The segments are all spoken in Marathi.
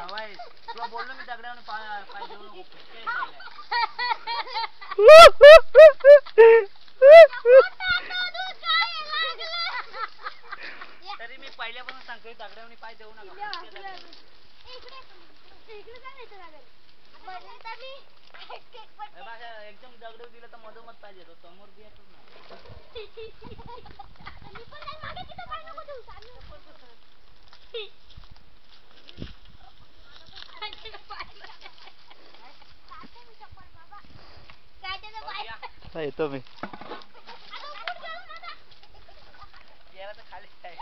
भाई तुला बोललो मी दगडावर पाय देऊ नको तरी मी पहिल्यापासून सांगतोय दगडावर पाय देऊ नका एकदम दगड दिलं तर मधोमध पाहिजे समोर येतच ना येतो मी याला तर खाली आहे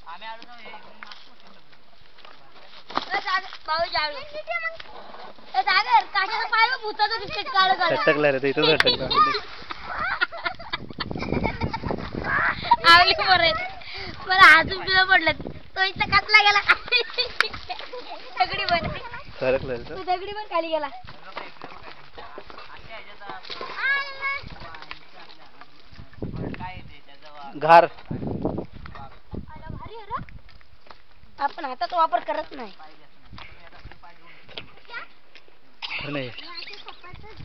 आम्ही आलो ना अटकला रे इथं अटकला आवली मला हात उचलून पडलं तो इथं कातला गेला दगडी पण सरकला तू दगडी पण खाली गेला घार आपण हाताचा वापर करत नाही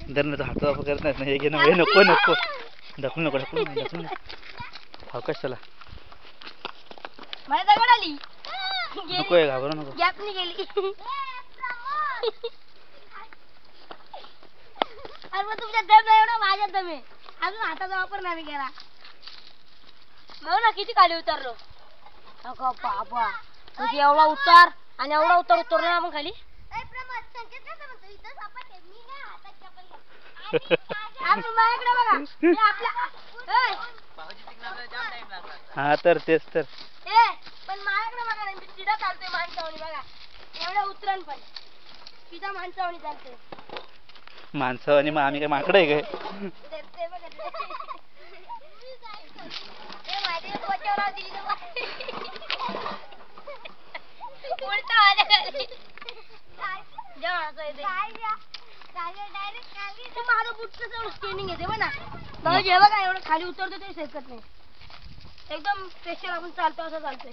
धरण्याचा हाताचा वापर करत नाही हे घे ना हे नको नको ढकलू नको ढकलू अवकाश चला मला दगड आली नको आहे घाबरू नको गॅपनी गेली अरे मग तुमच्या दम नाही एवढा माझ्या दम आहे अजून हाताचा वापर नाही केला बघ ना किती खाली उतरलो अगं बाबा म्हणजे एवढा उतार आणि एवढा उतरलो ना आपण खाली हा तर तेच तर पण माझ्याकडे बघा ना मी तिला चालतोय माणसावणी बघा एवढ्या उतरण पण तिचा माणसावणी चालतोय माणसं आणि मग आम्ही काय माकडं आहे काय माझं बुटचं स्टेनिंग येते बघा भाऊ जेव्हा काय एवढं खाली उतरतो तरी सरकत नाही एकदम प्रेशर आपण चालतो असं चालतोय